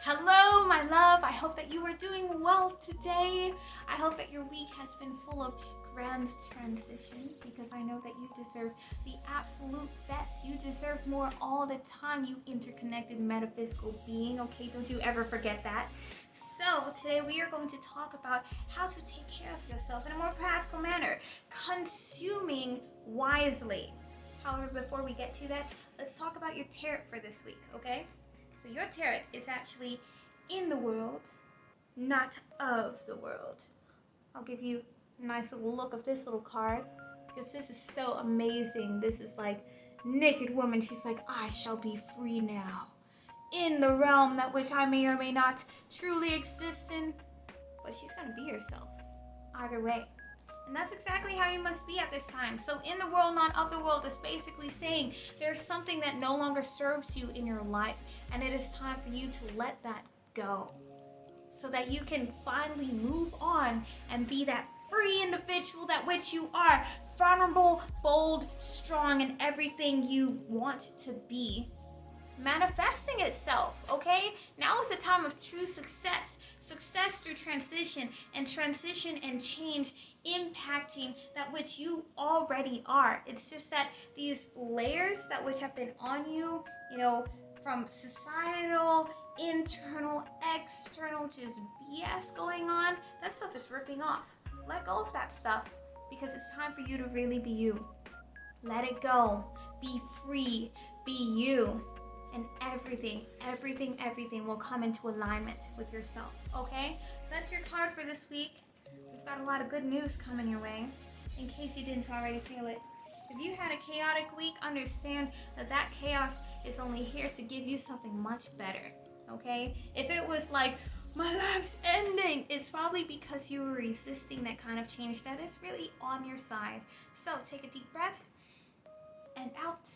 Hello, my love. I hope that you are doing well today. I hope that your week has been full of grand transitions because I know that you deserve the absolute best. You deserve more all the time, you interconnected metaphysical being. Okay, don't you ever forget that. So today we are going to talk about how to take care of yourself in a more practical manner, consuming wisely. However, before we get to that, let's talk about your tarot for this week, okay? So your tarot is actually in the world, not of the world. I'll give you a nice little look of this little card because this is so amazing. This is like naked woman. She's like, I shall be free now in the realm that which I may or may not truly exist in. But she's going to be herself either way. And that's exactly how you must be at this time. So in the world, not of the world, is basically saying there's something that no longer serves you in your life. And it is time for you to let that go. So that you can finally move on and be that free individual that which you are. Vulnerable, bold, strong, and everything you want to be. Manifesting itself, okay? Now is the time of true success. Success through transition and change impacting that which you already are. It's just that these layers that which have been on you, from societal, internal, external, just BS going on, that stuff is ripping off. Let go of that stuff because it's time for you to really be you. Let it go. Be free. Be you. And everything will come into alignment with yourself, okay? That's your card for this week. We've got a lot of good news coming your way, in case you didn't already feel it. If you had a chaotic week, understand that chaos is only here to give you something much better, okay? If it was like, my life's ending, it's probably because you were resisting that kind of change that is really on your side. So take a deep breath and out.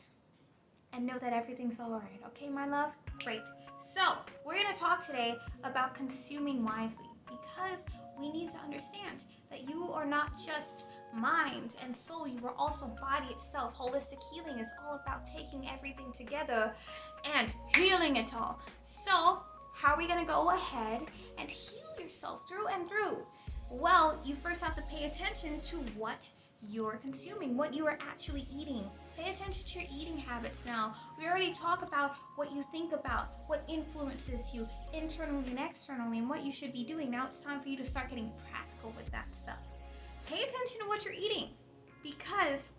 And know that everything's all right. Okay, my love? Great. So, we're going to talk today about consuming wisely because we need to understand that you are not just mind and soul. You are also body itself. Holistic healing is all about taking everything together and healing it all. So, how are we going to go ahead and heal yourself through and through? Well, you first have to pay attention to what you're consuming, what you are actually eating. Pay attention to your eating habits now. We already talked about what you think about, what influences you internally and externally, and what you should be doing. Now it's time for you to start getting practical with that stuff. Pay attention to what you're eating because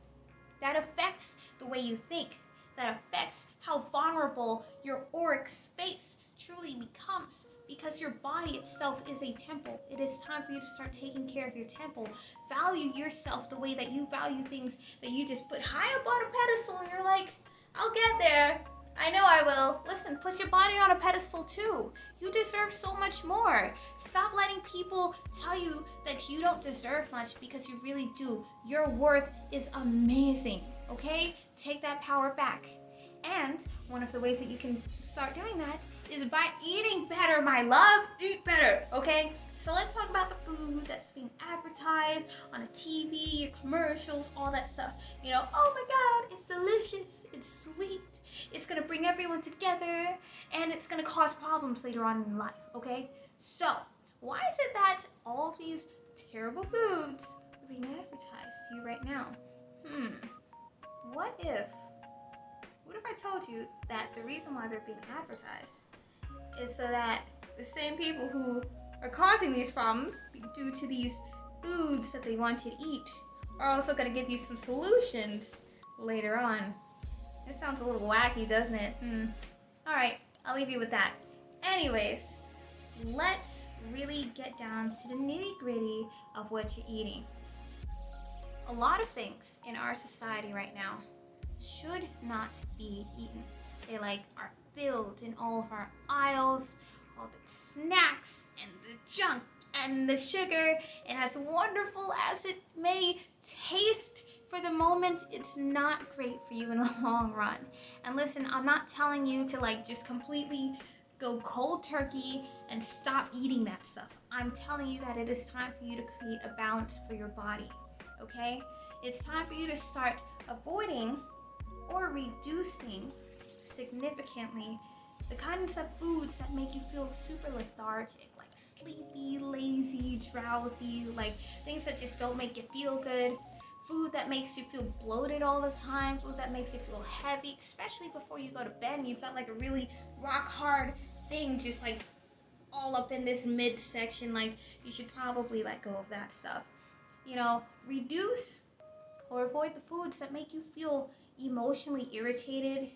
that affects the way you think. That affects how vulnerable your auric space truly becomes because your body itself is a temple. It is time for you to start taking care of your temple. Value yourself the way that you value things that you just put high up on a pedestal and you're like, I'll get there. I know I will. Listen, put your body on a pedestal too. You deserve so much more. Stop letting people tell you that you don't deserve much because you really do. Your worth is amazing, okay? Take that power back. And one of the ways that you can start doing that is by eating better, my love. Eat better, okay? So let's talk about the food that's being advertised on a TV, your commercials, all that stuff. Oh my God, it's delicious, it's sweet, it's gonna bring everyone together, and it's gonna cause problems later on in life, okay? So, why is it that all of these terrible foods are being advertised to you right now? What if I told you that the reason why they're being advertised is so that the same people who are causing these problems due to these foods that they want you to eat are also going to give you some solutions later on. It sounds a little wacky, doesn't it? Alright, I'll leave you with that. Anyways, let's really get down to the nitty-gritty of what you're eating. A lot of things in our society right now should not be eaten. They are filled in all of our aisles, all the snacks and the junk and the sugar, and as wonderful as it may taste for the moment, it's not great for you in the long run. And listen, I'm not telling you to just completely go cold turkey and stop eating that stuff. I'm telling you that it is time for you to create a balance for your body, okay? It's time for you to start avoiding or reducing significantly The kinds of foods that make you feel super lethargic, like sleepy, lazy, drowsy, like things that just don't make you feel good. Food that makes you feel bloated all the time, food that makes you feel heavy, especially before you go to bed and you've got like a really rock hard thing just like all up in this midsection. Like, you should probably let go of that stuff. You know, reduce or avoid the foods that make you feel emotionally irritated,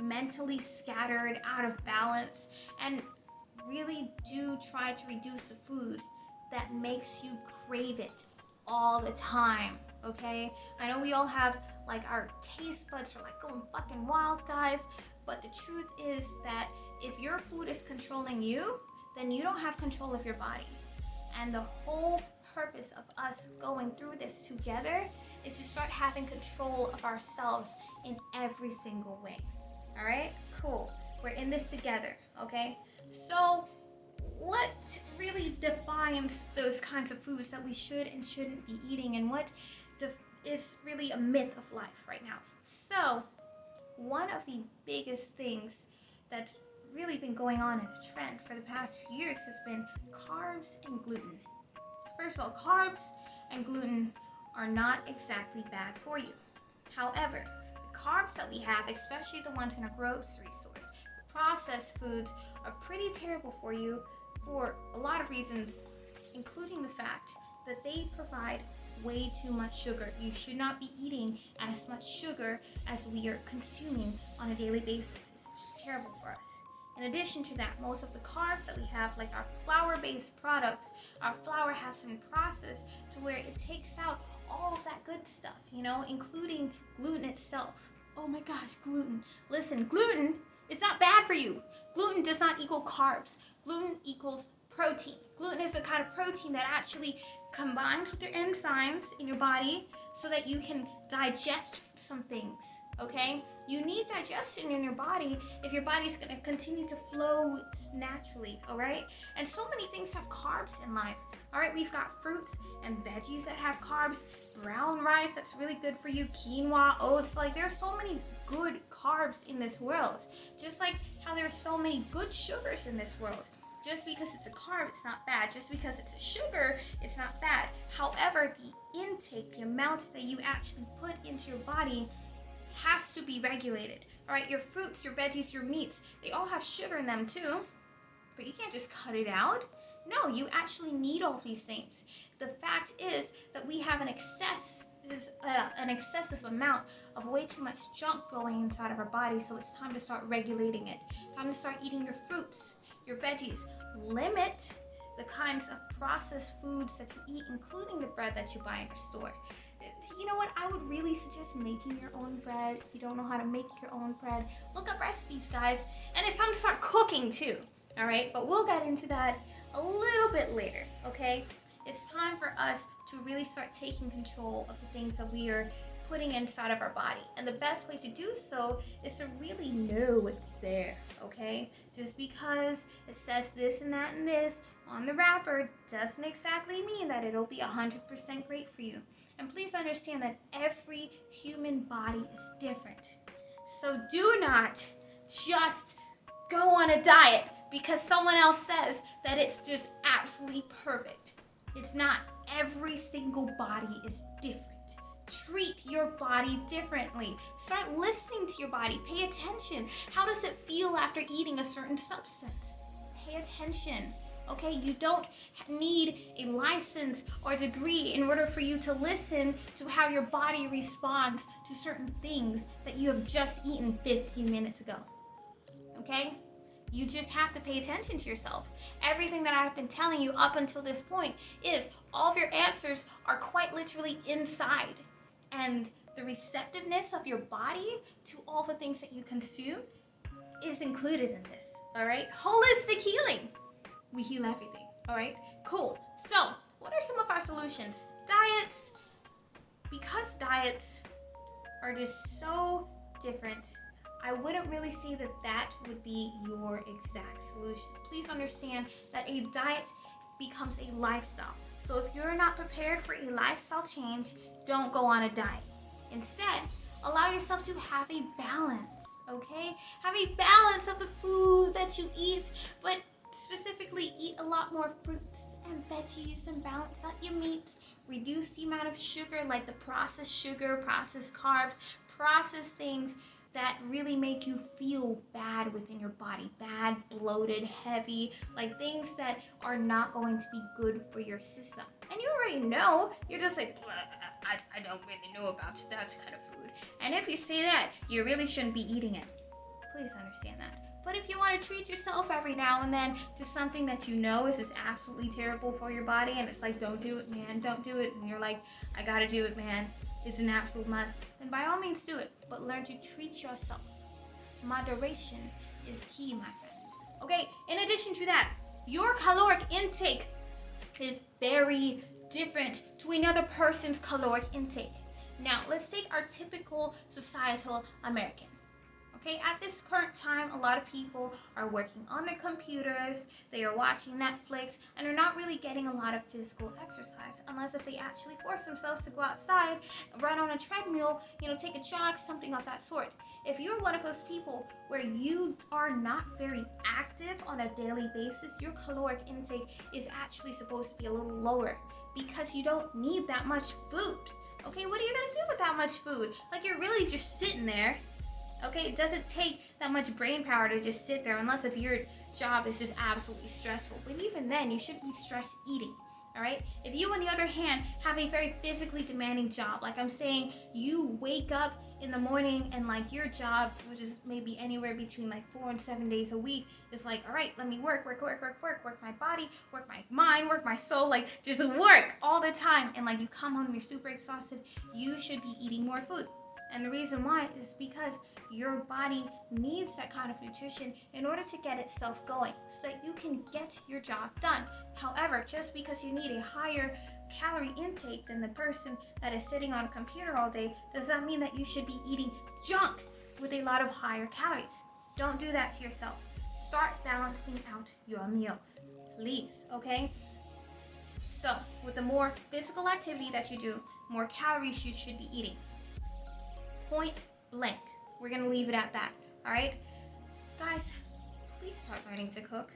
mentally scattered, out of balance, and really do try to reduce the food that makes you crave it all the time, okay? I know we all have, like, our taste buds are like going fucking wild, guys, but the truth is that if your food is controlling you, then you don't have control of your body. And the whole purpose of us going through this together is to start having control of ourselves in every single way. All right, cool. We're in this together, okay? So what really defines those kinds of foods that we should and shouldn't be eating, and what is really a myth of life right now? So one of the biggest things that's really been going on in a trend for the past few years has been carbs and gluten. First of all, carbs and gluten are not exactly bad for you. However, the carbs that we have, especially the ones in a grocery stores, processed foods, are pretty terrible for you for a lot of reasons, including the fact that they provide way too much sugar. You should not be eating as much sugar as we are consuming on a daily basis. It's just terrible for us. In addition to that, most of the carbs that we have, like our flour-based products, our flour has been processed to where it takes out all of that good stuff, you know, including gluten itself. Oh my gosh, gluten. Listen, gluten is not bad for you. Gluten does not equal carbs. Gluten equals protein. Gluten is a kind of protein that actually combines with your enzymes in your body so that you can digest some things, okay? You need digestion in your body if your body's going to continue to flow naturally, all right? And so many things have carbs in life, all right? We've got fruits and veggies that have carbs, brown rice that's really good for you, quinoa, oats. Like, there's so many good carbs in this world, just like how there's so many good sugars in this world. Just because it's a carb, it's not bad. Just because it's a sugar, it's not bad. However, the intake, the amount that you actually put into your body has to be regulated. All right, your fruits, your veggies, your meats, they all have sugar in them too, but you can't just cut it out. No, you actually need all these things. The fact is that we have an excessive amount of way too much junk going inside of our body, so it's time to start regulating it. Time to start eating your fruits, your veggies. Limit the kinds of processed foods that you eat, including the bread that you buy in your store. You know what? I would really suggest making your own bread. If you don't know how to make your own bread, look up recipes, guys. And it's time to start cooking too, all right? But we'll get into that a little bit later, okay? It's time for us to really start taking control of the things that we are putting inside of our body. And the best way to do so is to really know what's there, okay? Just because it says this and that and this on the wrapper doesn't exactly mean that it'll be 100% great for you. And please understand that every human body is different. So do not just go on a diet because someone else says that it's just absolutely perfect. It's not. Every single body is different. Treat your body differently. Start listening to your body. Pay attention. How does it feel after eating a certain substance? Pay attention. Okay, you don't need a license or degree in order for you to listen to how your body responds to certain things that you have just eaten 15 minutes ago. Okay? You just have to pay attention to yourself. Everything that I've been telling you up until this point is all of your answers are quite literally inside. And the receptiveness of your body to all the things that you consume is included in this, all right? Holistic healing. We heal everything, all right? Cool. So, what are some of our solutions? Diets. Because diets are just so different, I wouldn't really say that that would be your exact solution. Please understand that a diet becomes a lifestyle. So if you're not prepared for a lifestyle change, don't go on a diet. Instead, allow yourself to have a balance, okay? Have a balance of the food that you eat, but specifically eat a lot more fruits and veggies and balance out your meats. Reduce the amount of sugar, like the processed sugar, processed carbs, processed things that really make you feel bad within your body. Bad, bloated, heavy, like things that are not going to be good for your system. And you already know, you're just like, I don't really know about that kind of food. And if you say that, you really shouldn't be eating it. Please understand that. But if you want to treat yourself every now and then to something that you know is just absolutely terrible for your body, and it's like, don't do it, man, don't do it, and you're like, I gotta do it, man, it's an absolute must, then by all means do it, but learn to treat yourself. Moderation is key, my friend. Okay, in addition to that, your caloric intake is very different to another person's caloric intake. Now, let's take our typical societal American. Okay, at this current time, a lot of people are working on their computers, they are watching Netflix, and are not really getting a lot of physical exercise, unless if they actually force themselves to go outside, run on a treadmill, take a jog, something of that sort. If you're one of those people where you are not very active on a daily basis, your caloric intake is actually supposed to be a little lower because you don't need that much food. Okay, what are you gonna do with that much food? Like, you're really just sitting there. Okay, it doesn't take that much brain power to just sit there unless if your job is just absolutely stressful. But even then, you shouldn't be stress eating, all right? If you, on the other hand, have a very physically demanding job, like I'm saying, you wake up in the morning and like your job, which is maybe anywhere between like 4 and 7 days a week, is like, all right, let me work my body, work my mind, work my soul, like just work all the time. And like you come home, you're super exhausted, you should be eating more food. And the reason why is because your body needs that kind of nutrition in order to get itself going so that you can get your job done. However, just because you need a higher calorie intake than the person that is sitting on a computer all day does not mean that you should be eating junk with a lot of higher calories. Don't do that to yourself. Start balancing out your meals, please, okay? So, with the more physical activity that you do, more calories you should be eating. Point blank. We're gonna leave it at that, all right? Guys, please start learning to cook.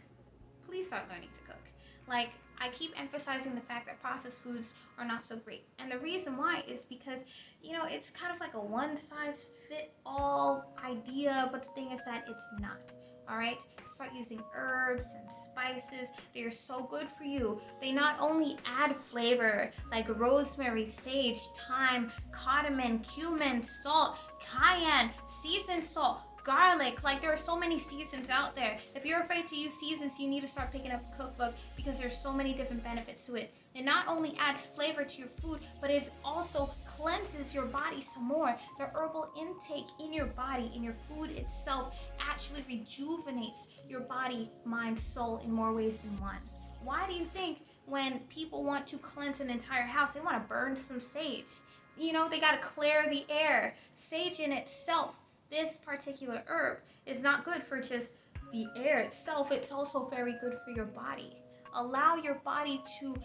Please start learning to cook. Like, I keep emphasizing the fact that processed foods are not so great. And the reason why is because, it's kind of like a one-size-fit-all idea, but the thing is that it's not. All right, start using herbs and spices. They are so good for you. They not only add flavor like rosemary, sage, thyme, cardamom, cumin, salt, cayenne, seasoned salt, garlic. Like, there are so many seasons out there. If you're afraid to use seasons, you need to start picking up a cookbook because there's so many different benefits to it. It not only adds flavor to your food, but it also cleanses your body some more. The herbal intake in your body, in your food itself, actually rejuvenates your body, mind, soul in more ways than one. Why do you think when people want to cleanse an entire house, they want to burn some sage? They got to clear the air. Sage in itself, this particular herb, is not good for just the air itself. It's also very good for your body. Allow your body to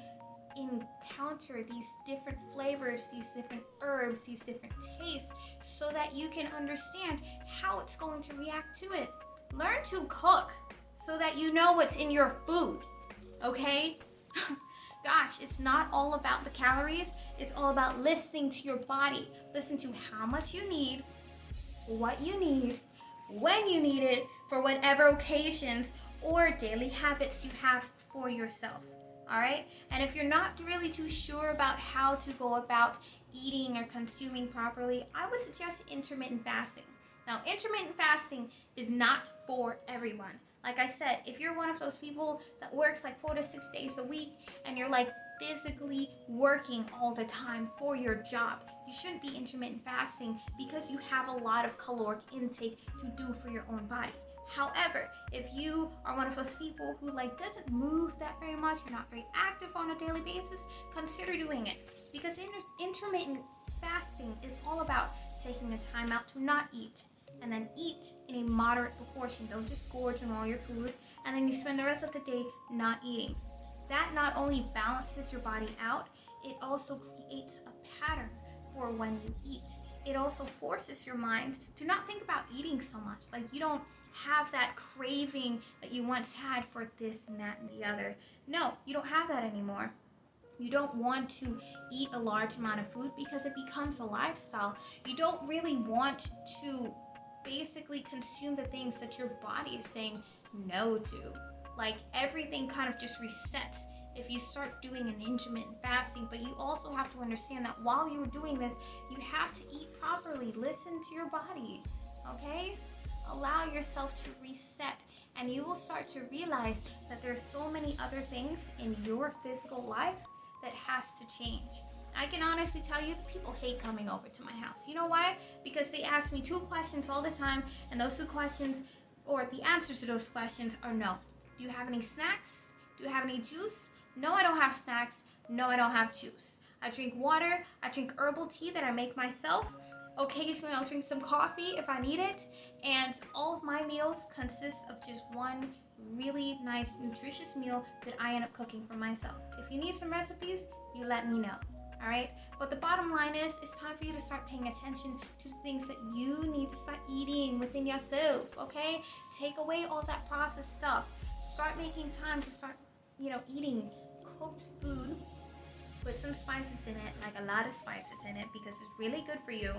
encounter these different flavors, these different herbs, these different tastes, so that you can understand how it's going to react to it. Learn to cook so that you know what's in your food, okay? Gosh, it's not all about the calories. It's all about listening to your body. Listen to how much you need, what you need, when you need it, for whatever occasions or daily habits you have for yourself. All right? And if you're not really too sure about how to go about eating or consuming properly, I would suggest intermittent fasting. Now, intermittent fasting is not for everyone. Like I said, if you're one of those people that works like 4 to 6 days a week and you're like physically working all the time for your job, you shouldn't be intermittent fasting because you have a lot of caloric intake to do for your own body. However, if you are one of those people who doesn't move that very much, you're not very active on a daily basis, consider doing it. Because intermittent fasting is all about taking the time out to not eat, and then eat in a moderate proportion. Don't just gorge on all your food, and then you spend the rest of the day not eating. That not only balances your body out, it also creates a pattern for when you eat. it also forces your mind to not think about eating so much. Like, you don't have that craving that you once had for this and that and the other. No, you don't have that anymore. You don't want to eat a large amount of food because it becomes a lifestyle. You don't really want to basically consume the things that your body is saying no to. Like, everything kind of just resets if you start doing an intermittent fasting. But you also have to understand that while you're doing this, you have to eat properly. Listen to your body, okay? Allow yourself to reset, and you will start to realize that there's so many other things in your physical life that has to change. I can honestly tell you that people hate coming over to my house. You know why? Because they ask me 2 questions all the time, and those 2 questions, or the answers to those questions, are no. Do you have any snacks? Do you have any juice? No, I don't have snacks. No, I don't have juice. I drink water. I drink herbal tea that I make myself. Occasionally, I'll drink some coffee if I need it. And all of my meals consist of just one really nice, nutritious meal that I end up cooking for myself. If you need some recipes, you let me know. All right? But the bottom line is, it's time for you to start paying attention to the things that you need to start eating within yourself, okay? Take away all that processed stuff. Start making time to start, eating cooked food with some spices in it, like a lot of spices in it, because it's really good for you,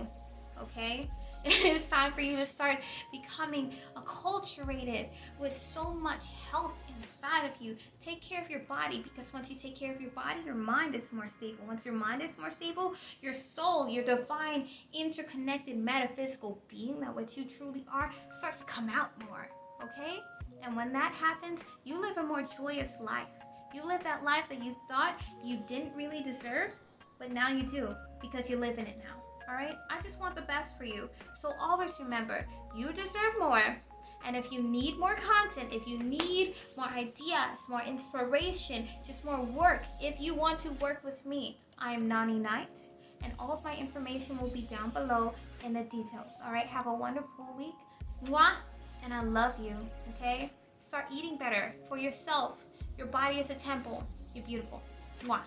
okay? It's time for you to start becoming acculturated with so much health inside of you. Take care of your body, because once you take care of your body, your mind is more stable. Once your mind is more stable, your soul, your divine, interconnected, metaphysical being, that what you truly are, starts to come out more, okay? And when that happens, you live a more joyous life. You live that life that you thought you didn't really deserve, but now you do, because you live in it now. All right? I just want the best for you. So always remember, you deserve more. And if you need more content, if you need more ideas, more inspiration, just more work, if you want to work with me, I am Noni Night, and all of my information will be down below in the details. All right? Have a wonderful week. Mwah! And I love you, okay? Start eating better for yourself. Your body is a temple. You're beautiful. Mwah.